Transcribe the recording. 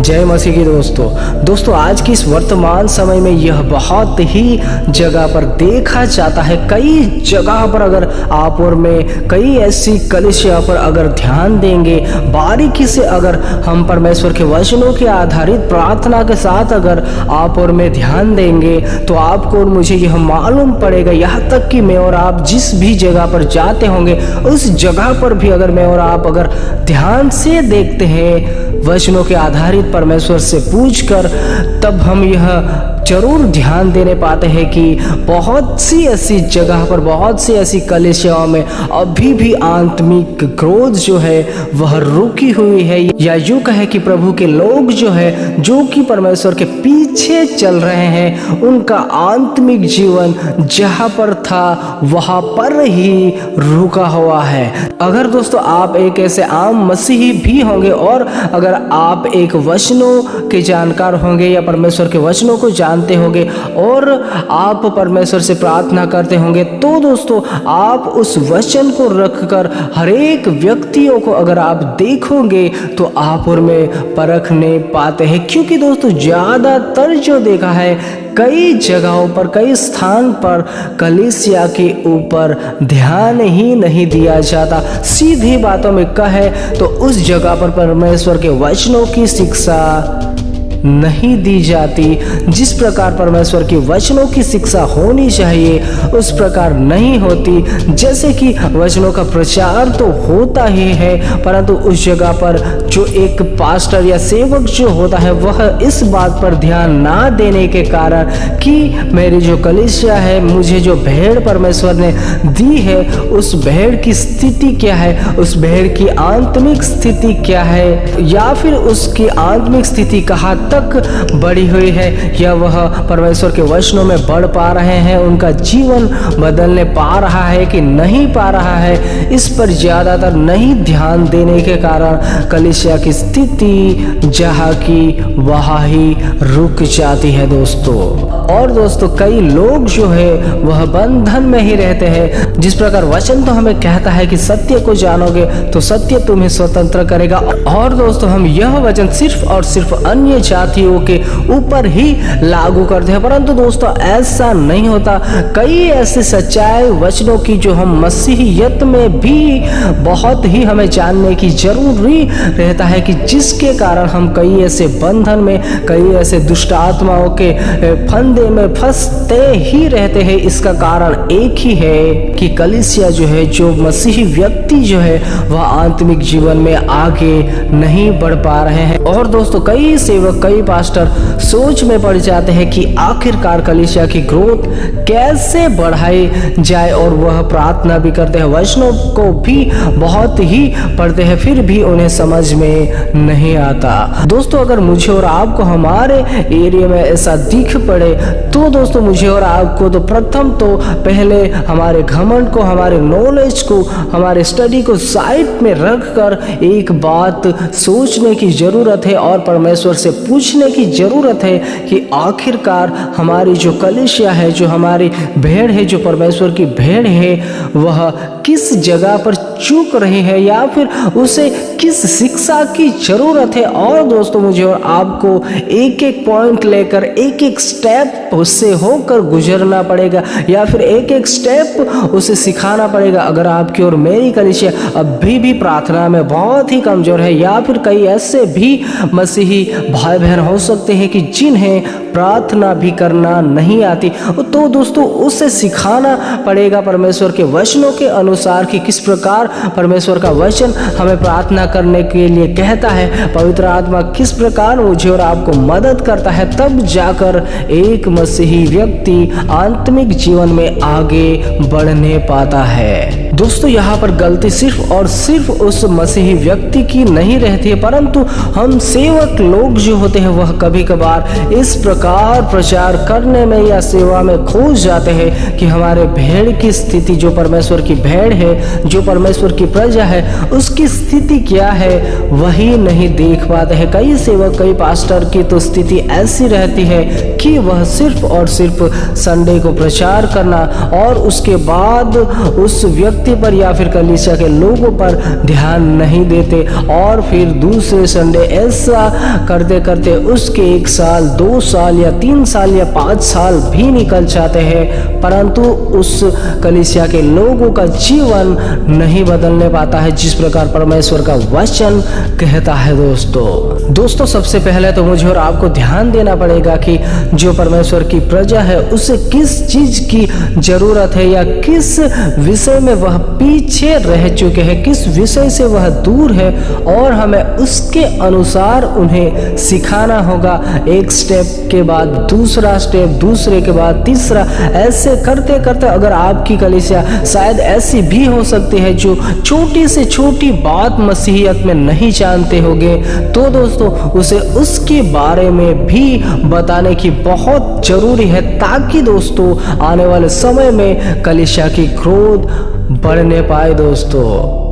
जय मसीह की दोस्तों आज की इस वर्तमान समय में यह बहुत ही जगह पर देखा जाता है। कई जगह पर अगर आप और मैं कई ऐसी कलीसिया पर अगर ध्यान देंगे, बारीकी से अगर हम परमेश्वर के वचनों के आधारित प्रार्थना के साथ अगर आप और मैं ध्यान देंगे तो आपको और मुझे यह मालूम पड़ेगा, यहाँ तक कि मैं और आप जिस भी जगह पर जाते होंगे उस जगह पर भी अगर मैं और आप अगर ध्यान से देखते हैं वचनों के आधारित परमेश्वर से पूछकर, तब हम यह जरूर ध्यान देने पाते हैं कि बहुत सी ऐसी जगह पर, बहुत सी ऐसी कलीसियाओं में अभी भी आत्मिक ग्रोथ जो है वह रुकी हुई है, या यूं कहे कि प्रभु के लोग जो है जो कि परमेश्वर के पीछे चल रहे हैं, उनका आत्मिक जीवन जहां पर था वहां पर ही रुका हुआ है। अगर दोस्तों आप एक ऐसे आम मसीही भी होंगे और अगर आप एक वचनों के जानकार होंगे या परमेश्वर के वचनों को जानते होंगे और आप परमेश्वर से प्रार्थना करते होंगे, तो दोस्तों आप उस वचन को रखकर हर एक व्यक्तियों को अगर आप देखोगे तो आप और में परख नहीं पाते हैं। क्योंकि दोस्तों ज़्यादातर जो देखा है कई जगहों पर, कई स्थान पर कलीसिया के ऊपर ध्यान ही नहीं दिया जाता। सीधी बातों में कहे तो उस जगह पर परमेश्वर के वचनों की शिक्षा नहीं दी जाती। जिस प्रकार परमेश्वर की वचनों की शिक्षा होनी चाहिए उस प्रकार नहीं होती। जैसे कि वचनों का प्रचार तो होता ही है, परंतु उस जगह पर जो एक पास्टर या सेवक जो होता है वह इस बात पर ध्यान ना देने के कारण कि मेरी जो कलीसिया है, मुझे जो भेड़ परमेश्वर ने दी है उस भेड़ की स्थिति क्या है, उस भेड़ की आत्मिक स्थिति क्या है, या फिर उसकी आत्मिक स्थिति कहाँ तक बढ़ी हुई है, या वह परमेश्वर के वचनों में बढ़ पा रहे हैं, उनका जीवन बदलने पा रहा है कि नहीं पा रहा है, इस पर ज़्यादातर नहीं ध्यान देने के कारण कलीसिया की स्थिति जहाँ की वहाँ ही रुक जाती है दोस्तों। और दोस्तों कई लोग जो है वह बंधन में ही रहते हैं। जिस प्रकार वचन तो हमें कहता है कि सत्य को जानोगे तो सत्य तुम्हें स्वतंत्र करेगा, और दोस्तों हम यह वचन सिर्फ और सिर्फ अन्य जातियों के ऊपर ही लागू करते हैं, परंतु दोस्तों ऐसा नहीं होता। कई ऐसे सच्चाई वचनों की जो हम मसीहियत में भी बहुत ही हमें जानने की जरूरी रहता है, कि जिसके कारण हम कई ऐसे बंधन में, कई ऐसे दुष्ट आत्माओं के फंदे में फंसते ही रहते हैं। इसका कारण एक ही है कि कलीसिया जो है, जो मसीही व्यक्ति जो है वह आत्मिक जीवन में आगे नहीं बढ़ पा रहे हैं। और दोस्तों कई सेवक, कई पास्टर सोच में पड़ जाते हैं कि आखिरकार कलीसिया की ग्रोथ कैसे बढ़ाई जाए, और वह प्रार्थना भी करते हैं, वचनों को भी बहुत ही पढ़ते हैं, फिर भी उन्हें समझ में नहीं आता। दोस्तों अगर मुझे और आपको हमारे एरिया में ऐसा दिख पड़े तो दोस्तों मुझे और आपको तो प्रथम तो पहले हमारे घमंड को, हमारे नॉलेज को, हमारे स्टडी को साइड में रखकर एक बात सोचने की जरूरत है और परमेश्वर से पूछने की जरूरत है कि आखिरकार हमारी जो कलीसिया है, जो हमारी भेड़ है, जो परमेश्वर की भेड़ है, वह किस जगह पर चूक रही है, या फिर उसे किस शिक्षा की जरूरत है। और दोस्तों मुझे और आपको एक एक पॉइंट लेकर एक एक स्टेप उससे होकर गुजरना पड़ेगा, या फिर एक एक स्टेप उसे सिखाना पड़ेगा। अगर आपकी और मेरी कलीसिया अभी भी प्रार्थना में बहुत ही कमजोर है, या फिर कई ऐसे भी मसीही भाई बहन हो सकते हैं कि जिन्हें प्रार्थना भी करना नहीं आती, तो दोस्तों उसे सिखाना पड़ेगा परमेश्वर के वचनों के अनुसार कि किस प्रकार परमेश्वर का वचन हमें प्रार्थना करने के लिए कहता है, पवित्र आत्मा किस प्रकार मुझे और आपको मदद करता है, तब जाकर एक मसीही व्यक्ति आत्मिक जीवन में आगे बढ़ने पाता है। दोस्तों यहाँ पर गलती सिर्फ और सिर्फ उस मसीही व्यक्ति की नहीं रहती है, परंतु हम सेवक लोग जो होते हैं वह कभी कभार इस प्रकार प्रचार करने में या सेवा में खो जाते हैं कि हमारे भेड़ की स्थिति, जो परमेश्वर की भेड़ है, जो परमेश्वर की प्रजा है, उसकी स्थिति क्या है वही नहीं देख पाते हैं। कई सेवक, कई पास्टर की तो स्थिति ऐसी रहती है कि वह सिर्फ और सिर्फ संडे को प्रचार करना और उसके बाद उस व्यक्ति व्यक्ति पर या फिर कलीसिया के लोगों पर ध्यान नहीं देते और फिर दूसरे संडे ऐसा करते करते उसके 1 साल 2 साल या 3 साल या 5 साल भी निकल जाते हैं, परंतु उस कलीसिया के लोगों का जीवन नहीं बदलने पाता है जिस प्रकार परमेश्वर का वचन कहता है। दोस्तों सबसे पहले तो मुझे और आपको ध्यान देना पड़ेगा कि जो परमेश्वर की प्रजा है उसे किस चीज की जरूरत है या किस विषय में वह पीछे रह चुके हैं, किस विषय से वह दूर है, और हमें उसके अनुसार उन्हें सिखाना होगा। एक स्टेप के बाद दूसरा स्टेप, दूसरे के बाद तीसरा, ऐसे करते करते अगर आपकी कलीसिया शायद ऐसी भी हो सकती है जो छोटी से छोटी बात मसीहियत में नहीं जानते होंगे, तो दोस्तों उसे उसके बारे में भी बताने की बहुत जरूरी है, ताकि दोस्तों आने वाले समय में कलीसिया की ग्रोथ बढ़ने पाए। दोस्तों